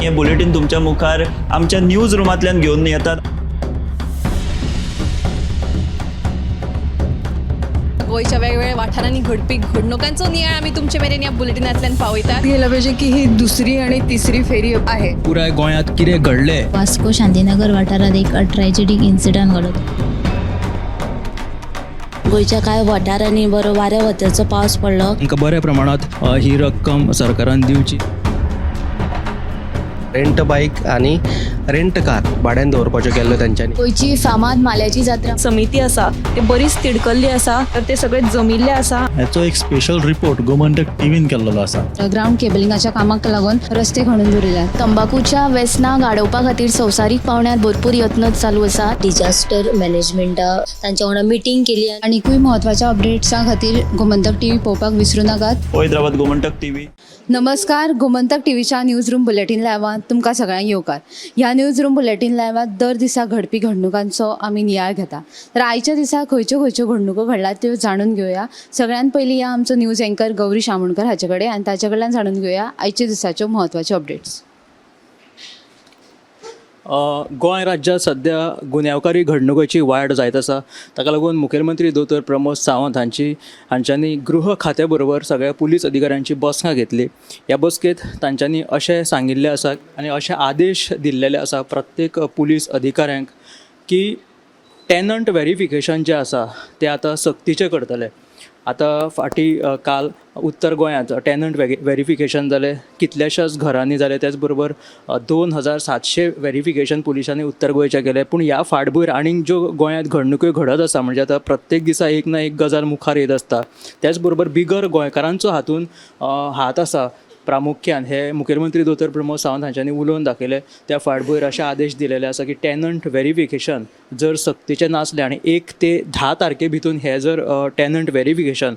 हे बुलेटिन तुमच्या मुखार आमच्या न्यूज रूमांतल्यान घेवन येतात. गोयच्या वेगवेगळ्या वाठारांनी घडपी घडणुकांचो नियाळ आमी तुमचे मेरेन ह्या बुलेटिनांतल्यान पावयतात. गेलं पाहिजे की ही दुसरी आणि तिसरी फेरी आहे. पुराय गोंयांत कितें घडलें. वास्को शांतीनगर वाठारात एक ट्रॅजेडीक इन्सिडंट घडत. गोयच्या कांय वाठारांनी बरो वाऱ्या वताचो पावस पडलो. तांकां बऱ्या प्रमाणात ही रक्कम सरकारान दिवची. रेंट बाईक आणि रेंट कार भाड्यान दवरपाच्यो केल्ल्यो तांच्यांनी. गोयची फामाद माल्याची जात्रा समिती आसा ते बरीच तिडकल्ली आसा, तर ते सगळे जमिल्ले आसा. हाचो एक स्पेशल रिपोर्ट गोमंतक टीव्हीन केल्लो आसा. ग्राउंड केबलिंगाच्या कामाक लागून रस्ते खणून दवरिल्यात. तंबाखूच्या व्यसनां गाडोवपा खातीर संवसारीक पावंड्यार भरपूर यत्न चालू आसा. डिजास्टर मॅनेजमेंटा तांच्या वांगडा मिटींग केली. आनीकूय महत्वाच्या अपडेट्सां खातीर गोमंतक टीव्ही पळोवपाक विसरूं नाकात. पळयत रावात गोमंतक टीव्ही. नमस्कार, गोमंतक टीव्हीच्या न्यूज रूम बुलेटिन लायव्हांत तुमकां सगळ्यांक येवकार. ह्या न्यूज रूम बुलेटिन लायव्हांत दर दिसा घडपी घडणुकांचो आमी नियाळ घेता. तर आयच्या दिसा खंयच्यो खंयच्यो घडणुको घडल्यात त्यो जाणून घेवया. सगळ्यात पयलीं या आमचो न्यूज एंकर गौरी शामोणकर हाचे कडेन, आनी ताचे कडल्यान जाणून घेवया आयच्या दिसाच्यो म्हत्वाच्यो अपडेट्स. गोंय राज्यांत सध्या गुन्यांवकारी घडणुकांची वाड जायत आसा. ताका लागून मुखेलमंत्री दोतोर प्रमोद सावंत हांच्यांनी गृह खात्या बरोबर सगळ्या पुलीस अधिकाऱ्यांची बसका घेतली. ह्या बसकेत तांच्यांनी अशें सांगिल्लें आसा आनी अशे आदेश दिल्लेले आसा प्रत्येक पुलीस अधिकाऱ्यांक की टॅनंट व्हेरिफिकेशन जें आसा तें आतां सक्तीचें करतले. आतां काल उत्तर गोंयांत टॅनंट व्हेरिफिकेशन जालें, कितल्याशाच घरांनी जालें. त्याच बरोबर 2700 व्हेरिफिकेशन पुलिसांनी उत्तर गोंयच्या केलें. पूण ह्या फाटभूंयेर आनीक ज्यो गोंयांत घडणुको घडत आसा, म्हणजे आतां प्रत्येक दिसा एक ना एक गजाल मुखार येत आसता. त्याच बरोबर बिगर गोंयकारांचो हातून हात आसा प्रामुख्यान, हे मुखेलमंत्री दोतोर प्रमोद सावंत हांच्यांनी उलोवन दाखयलें. त्या फाटभूंयेर अशे आदेश दिलेले आसा की टॅनंट व्हेरिफिकेशन जर सक्तीचें नासलें आनी 1 ते 10 तारखे भितून हे जर टॅनंट व्हेरिफिकेशन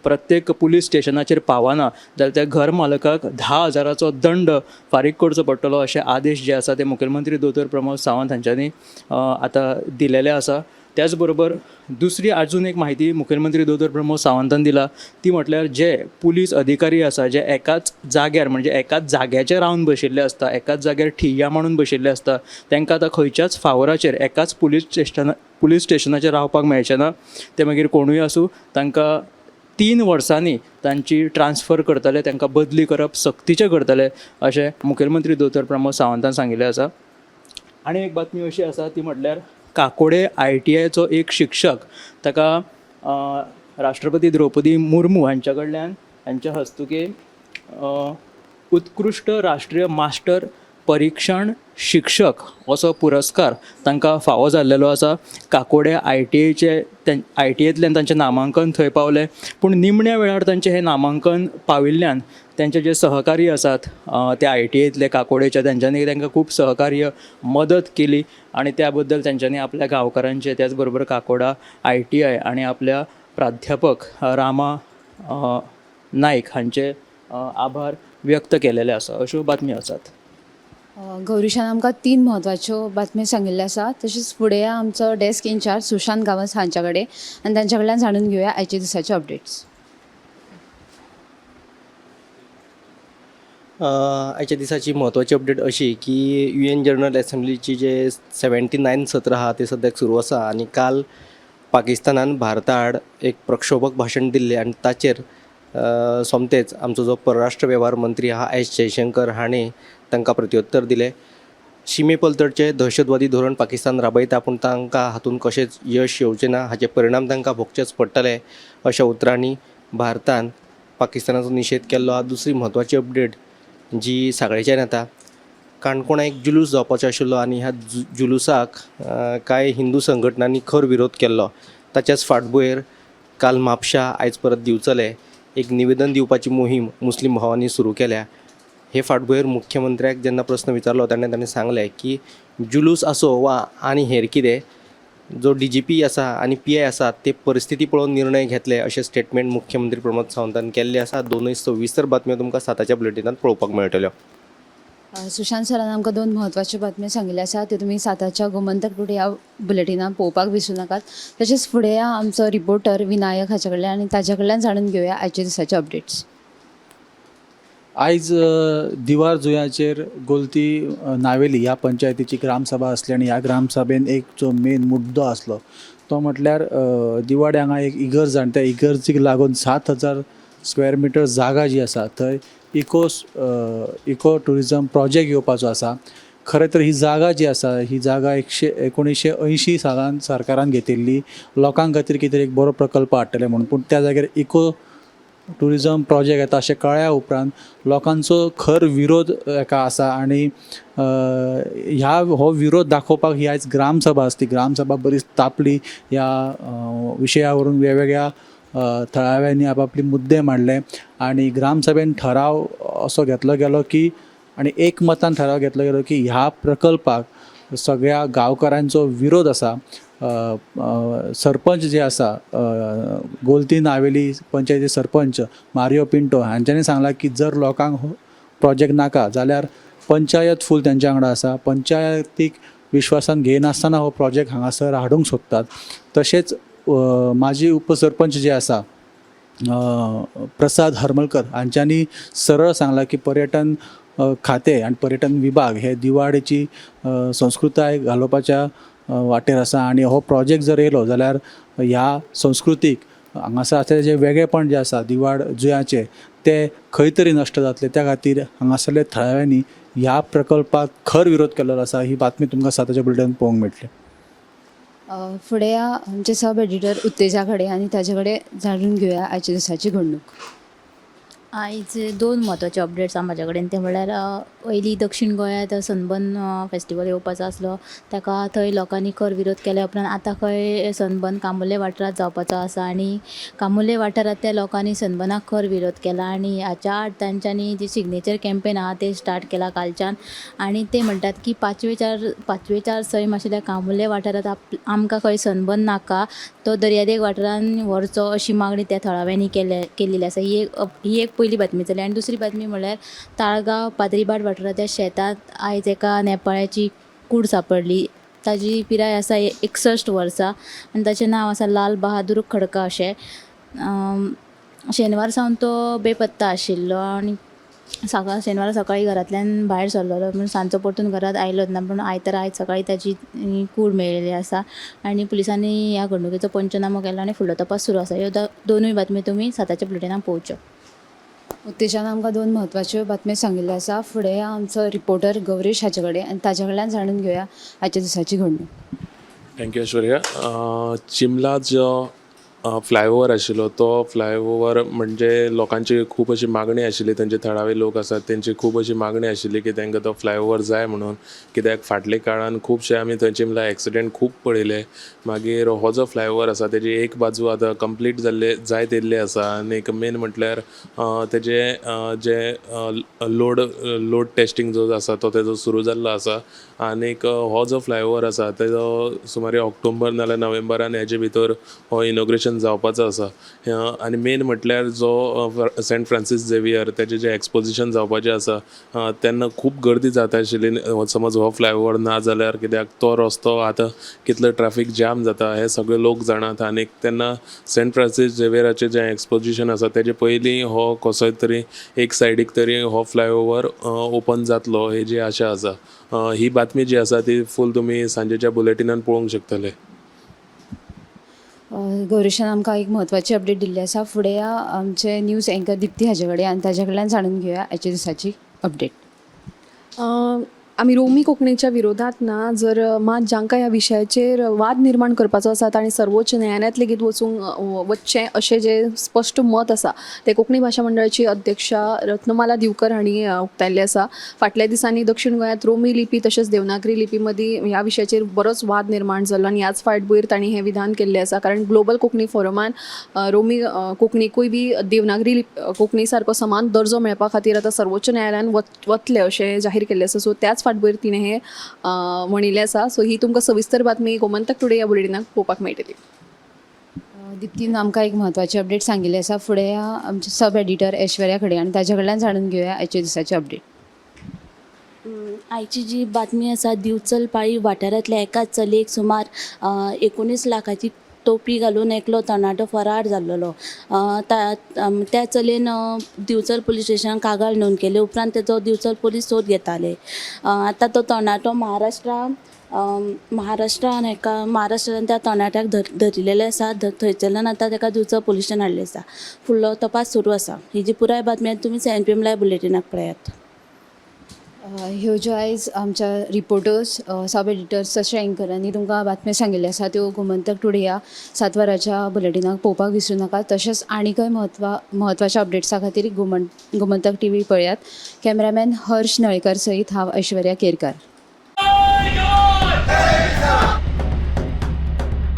प्रत्येक पुलीस स्टेशनाचेर पावना जाल्यार त्या घर मालकाक 10,000चो दंड फारीक करचो पडटलो. अशे आदेश जे आसा ते मुखेलमंत्री दोतोर प्रमोद सावंत हांच्यांनी आतां दिलेले आसा. त्याच बरोबर दुसरी आजून एक माहिती मुखेलमंत्री दोतोर प्रमोद सावंतान दिला, ती म्हटल्यार जे पुलीस अधिकारी आसा जे एकाच जाग्यार म्हणजे एकाच जाग्याचेर रावन बशिल्ले आसता, एकाच जाग्यार ठिय्या मांडून बशिल्ले आसता, तांकां आतां खंयच्याच फावराचेर एकाच पुलीस स्टेशनाचेर रावपाक मेळचें ना. ते मागीर कोणूय आसूं, तांकां 3 वर्सांनी तांची ट्रान्सफर करतले, तांकां बदली करप सक्तीचें करतले अशें मुखेलमंत्री दोतोर प्रमोद सावंतान सांगिल्लें आसा. आनी एक बातमी अशी आसा ती म्हटल्यार काकोडे ITIचो एक शिक्षक, ताका राष्ट्रपती द्रौपदी मुर्मू हांच्या कडल्यान हांच्या हस्तुके उत्कृश्ट राष्ट्रीय मास्टर परीक्षण शिक्षक असो पुरस्कार तांकां फावो जाल्लेलो आसा. काकोडे ITIंतल्यान तांचें नामांकन थंय पावलें, पूण निमण्या वेळार तांचें हें नामांकन पाविल्ल्यान तांचे जे सहकारी आसात ते ITIंतले काकोडेचे, तांच्यांनी तांकां खूब सहकार्य मदत केली आनी त्या बद्दल तांच्यांनी आपल्या गांवकारांचे, त्याच बरोबर काकोडा ITI आनी आपल्या प्राध्यापक रामा नायक हांचे आभार व्यक्त केलेले आसा. अश्यो बातमी आसात. गौरीशान आमकां 3 म्हत्वाच्यो बातम्यो सांगिल्ल्यो आसा. तशेंच फुडें आमचो डेस्क इन्चार्ज सुशांत गांवस हांच्या कडेन, आनी तांच्या कडल्यान जाणून घेवया आयच्या दिसाच्यो अपडेट्स. आयच्या दिसाची म्हत्वाची अपडेट अशी की UN जनरल असेंब्लीची जे 79 सत्र आहा ते सद्याक सुरू आसा. आनी काल पाकिस्तानान भारता आड एक प्रक्षोभक भाशण दिल्लें आनी ताचेर सोमतेच आमचो जो परराष्ट्र वेव्हार मंत्री आहा S जयशंकर हाणें तांकां प्रत्युत्तर दिलें. शिमे पलतडचे दहशतवादी धोरण पाकिस्तान राबयता, पूण तांकां हातूंत कशेंच यश येवचें ना, हाचे परिणाम तांकां भोगचेच पडटले अशा उतरांनी भारतान पाकिस्तानाचो निशेध केल्लो. हा दुसरी म्हत्वाची अपडेट जी सगळ्याच्यान येता. काणकोणां एक जुलूस जावपाचो आशिल्लो आनी ह्या जुलुसाक कांय हिंदू संघटनांनी खर विरोध केल्लो. ताच्याच फाटभुंयेर काल म्हापशा आयज परत दिवचले एक निवेदन दिवपाची मोहीम मुस्लीम भावांनी सुरू केल्या. हे फाटभुंयेर मुख्यमंत्र्याक जेन्ना प्रस्न विचारलो तेन्ना ताणें सांगलें की जुलूस आसो वा आनी हेर कितें, जो DGP आसा आनी PI आसा ते परिस्थिती पळोवन निर्णय घेतले अशें स्टेटमेंट मुख्यमंत्री प्रमोद सावंतान केल्लें आसा. 2 सविस्तर बातम्यो तुमकां 7च्या बुलेटिनांत पळोवपाक मेळटल्यो. सुशांत सरान आमकां 2 म्हत्वाच्यो बातम्यो सांगिल्ल्यो आसा, त्यो तुमी 7च्या गोमंतक टुडे ह्या बुलेटिनान पळोवपाक विसरूं नाकात. तशेंच फुडें आमचो रिपोर्टर विनायक हाचे कडल्यान, आनी ताचे कडल्यान जाणून घेवया आयच्या दिसाच्यो अपडेट्स. आयज दिवार जुंयाचेर गोलती नावेली ह्या पंचायतीची ग्रामसभा आसली आनी ह्या ग्रामसभेन एक जो मेन मुद्दो आसलो तो म्हटल्यार दिवाडे हांगा एक इगर जाण त्या इगर्जीक लागून 7,000 स्क्वेअर मिटर जागा जी आसा थंय इको टुरिजम प्रोजेक्ट येवपाचो आसा. खरें तर ही जागा जी आसा ही जागा 1980 सालान सरकारान घेतिल्ली लोकांक खातीर कितें एक बरो प्रकल्प हाडटले म्हणून, पूण त्या जाग्यार इको टुरिजम प्रोजेक्ट येता अशें कळ्ळ्या उपरांत लोकांचो खर विरोध हेका आसा आनी हो विरोध दाखोवपाक ही आयज ग्रामसभा आसली. ग्रामसभा बरीच तापली. ह्या विशया वरून वेगवेगळ्या थळाव्यांनी आपापले मुद्दे मांडले आनी ग्रामसभेन ठराव असो घेतलो गेलो की आनी एकमतान ठराव घेतलो गेलो की ह्या प्रकल्पाक सगळ्या गांवकारांचो विरोध आसा. सरपंच जे आसा गोलती नावेली पंचायती सरपंच मारियो पिंटो हांच्यांनी सांगलां की जर लोकांक हो प्रोजेक्ट नाका जाल्यार पंचायत फूल तेंच्या वांगडा आसा. पंचायतीक विश्वासान घेयनासतना हो प्रोजेक्ट हांगासर हाडूंक सोदतात. तशेंच माजी उपसरपंच जे आसा प्रसाद हरमलकर हांच्यांनी सरळ सांगलां की पर्यटन खातें आनी पर्यटन विभाग हे दिवाडेची संस्कृताय घालोवपाच्या वाटेर आसा आनी हो प्रोजेक्ट जर येयलो जाल्यार ह्या संस्कृतीक हांगासर आसलेले जे वेगळेपण जे आसा दिवाड जुंयाचे ते खंय तरी नश्ट जातले. त्या खातीर हांगासरले थळाव्यांनी ह्या प्रकल्पाक खर विरोध केल्लो आसा. ही बातमी तुमकां साताच्या बुलेटिनांत पळोवंक मेळटली. फुडें आमचे सब एडिटर उत्तेजा कडेन आनी ताजे कडेन जाणून घेवया आयच्या दिसाची घडणूक. आयज 2 म्हत्वाचे अपडेट्स आसा म्हाजे कडेन. ते म्हणल्यार पयलीं दक्षिण गोंयांत सनबर्न फेस्टिवल येवपाचो आसलो, ताका थंय लोकांनी खर विरोध केल्या उपरांत आतां खंय सनबर्न कामुर्ले वाठारांत जावपाचो आसा आनी कामुर्ले वाठारांत त्या लोकांनी सनबर्नाक खर विरोध केला आनी हाच्या आड तांच्यांनी जी सिग्नेचर कॅम्पेन आहा ते स्टार्ट केला कालच्यान आनी ते म्हणटात की 5वेचार सैम आशिल्ल्या कामुर्ले वाठारांत आमकां खंय सनबर्न नाका, तो दर्यादेग वाठारांत व्हरचो अशी मागणी त्या थळाव्यांनी केल्ली आसा. ही एक पयली बातमी जाली. आनी दुसरी बातमी म्हणल्यार ताळगांव पाद्रीबाट वाठारांतल्या शेतांत आयज एका नेपाळ्याची कूड सापडली. ताजी पिराय आसा 61 वर्सां आनी ताचें नांव आसा लाल बहादूर खडका अशें. शेनवार सावन तो बेपत्ता आशिल्लो आनी शेनवारा सकाळीं घरांतल्यान भायर सरलेलो पूण सांजचो परतून घरांत आयलोच ना. पूण आयज सकाळीं ताची कूड मेळिल्ली आसा आनी पुलिसांनी ह्या घडणुकेचो पंचनामो केला आनी फुडलो तपास सुरू आसा. ह्यो दोनूय बातम्यो तुमी साताच्या बुलेटिनांत पळोवच्यो. उत्तेजान आमकां 2 म्हत्वाच्यो बातम्यो सांगिल्ल्यो आसा. फुडें आमचो रिपोर्टर गौरीश हाचे कडेन आनी ताजे कडल्यान जाणून घेवया आयच्या दिसाची घडणूक. थँक्यू ऐश्वर्या. चिमला जो फ्लायओवर आशिल्लो तो फ्लायओवर म्हणजे लोकांची खूब अशी मागणी आशिल्ली. तांचे थळावे लोक आसात तेंची खूब अशी मागणी आशिल्ली की तांकां तो फ्लायओवर जाय म्हणून. कित्याक फाटल्या काळान खुबशे आमी थंय चिमला एक्सिडेंट खूब पळयले. मागीर हो जो फ्लायओवर आसा तेजी एक बाजू आतां कंप्लीट जायत येयल्ली आसा आनी मेन म्हटल्यार तेजे जे लोड टेस्टिंग जो आसा तो तेजो सुरू जाल्लो आसा. आनीक हो जो फ्लायओवर आसा तेजो सुमारे ऑक्टोबर नाल्यार नोव्हेंबरान हेजे भितर हो इनॉग्रेशन जावपाचो आसा. आनी मेन म्हटल्यार जो सेंट फ्रांसीस झेवियर तेजें जें एक्सपोजिशन जावपाचें आसा तेन्ना खूब गर्दी जाता आशिल्ली. समज हो फ्लायओवर ना जाल्यार कित्याक तो रस्तो आतां कितलो ट्रॅफिक जाम जाता हे सगळे लोक जाणात. आनीक तेन्ना सेंट फ्रांसीस झेवियराचें जें एक्सपोजिशन आसा तेजे पयलीं हो कसोय तरी एक सायडीक तरी हो फ्लायओवर ओपन जातलो हेजी आशा आसा. ही बातमी जी आसा ती फूल तुमी सांजेच्या बुलेटिनान पळोवंक शकतले. गौरीशान आमकां एक म्हत्वाची अपडेट दिल्ली आसा. फुडें आमचे न्यूज एंकर दिप्ती हाजे कडेन आनी ताजे कडल्यान जाणून घेवया आयच्या दिसाची अपडेट. आमी रोमी कोंकणीच्या विरोधात ना, जर मात जांकां ह्या विशयाचेर वाद निर्माण करपाचो आसा तांणी सर्वोच्च न्यायालयात लेगीत वचचें अशें जें स्पश्ट मत आसा ते कोंकणी भाशा मंडळाची अध्यक्षा रत्नमाला दिवकर हांणी उक्तायल्लें आसा. फाटल्या दिसांनी दक्षिण गोंयांत रोमी लिपी तशेंच देवनागरी लिपी मदीं ह्या विशयाचेर बरोच वाद निर्माण जाल्लो आनी ह्याच फाटभुंयेर तांणी हें विधान केल्लें आसा. कारण ग्लोबल कोंकणी फोरमान रोमी कोंकणीकूय बी देवनागरी कोंकणी सारको समान दर्जो मेळपा खातीर आतां सर्वोच्च न्यायालयान वतले अशें जाहीर केल्लें आसा. सो त्याच फाटभुंयेर तिणें हें म्हणिल्लें आसा. सो ही तुमकां सविस्तर बातमी गोमंतक टुडे ह्या बुलेटिनाक पळोवपाक मेळटली. दिप्तीन आमकां एक म्हत्वाची अपडेट सांगिल्ली आसा. फुडें आमचे सब एडिटर ऐश्वर्या कडेन आनी ताजे कडल्यान जाणून घेवया आयच्या दिसाची अपडेट. आयची जी बातमी आसा दिवचल पाळी वाठारांतल्या एकाच चलयेक सुमार 19 लाखाची टोपी घालून एकलो तरणाटो फरार जाल्लो. त्या चलयेन दिवचल पुलीस स्टेशनान कागाळ नोंद केली. उपरांत तेजो दिवचल पुलीस सोद घेताले. आतां तो तरणाटो महाराष्ट्रान त्या तरणाट्याक धरिल्लेले आसा. थंयच्यान आतां ताका दिवचल पुलीस स्टेशन हाडले आसा. फुडलो तपास सुरू आसा. ही जी पुराय बातमी तुमी CNPM लायव्ह बुलेटिनाक पळयात. ह्यो ज्यो आयज आमच्या रिपोर्टर्स, सब एडिटर्स तशें एंकरांनी तुमकां बातम्यो सांगिल्ल्यो आसा त्यो गोमंतक टुडे ह्या 7 वरांच्या बुलेटिनाक पळोवपाक विसरूं नाका. तशेंच आनीकय म्हत्वाच्या अपडेट्सा खातीर गोमंतक TV पळयात. कॅमेरामॅन हर्ष नळेकर सयत हांव ऐश्वर्या केरकार.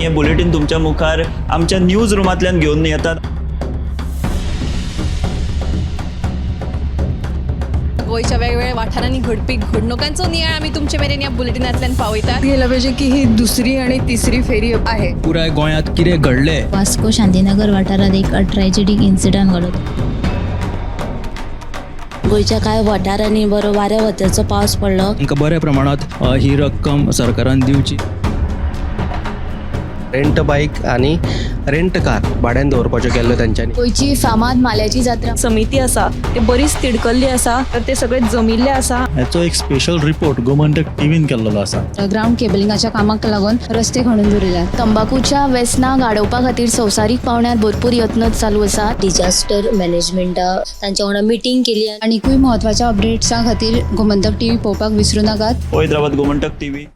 हे बुलेटिन तुमच्या मुखार आमच्या न्यूज रुमांतल्यान घेवन येतात. गोंयच्या वेगवेगळ्या वाठारांनी घडपी घडणुकांचो नियाळ आमी तुमचे मेरेन ह्या बुलेटिनांतल्यान पावयतात. गेलं पाहिजे की ही दुसरी आणि तिसरी फेरी आहे. पुराय गोंयांत कितें घडलें वास्को शांतीनगर वाठारात एक ट्रॅजेडीक इन्सिडंट घडलो. गोंयच्या कांय वाठारांनी बरो वाऱ्या वताचो पावस पडलो. तांकां बऱ्या प्रमाणात ही रक्कम सरकारान दिवची. रेंट बाईक आणि रेंट कार भाड्यान दवरपाच्यो केल्ल्यो तेंच्यांनी. गोंयची फामाद माल्याची जात्रा समिती आसा ते बरीच तिडकल्ली आसा. तर ते सगळे जमिल्ले आसा. हाचो एक स्पेशल रिपोर्ट गोमंतक टीव्हीन केल्लो आसा. ग्राउंड केबलिंगाच्या कामाक लागून रस्ते खणून दवरिल्यात. तंबाखूच्या व्यसनां गाडोवपा खातीर संवसारीक पावंड्यार भरपूर यत्न चालू आसा. डिजास्टर मॅनेजमेंट तांच्या वांगडा मिटींग केली. आनीकूय म्हत्वाच्या अपडेट्सां खातीर गोमंतक TV पळोवपाक विसरूं नाकात. पळयत रावात गोमंतक TV.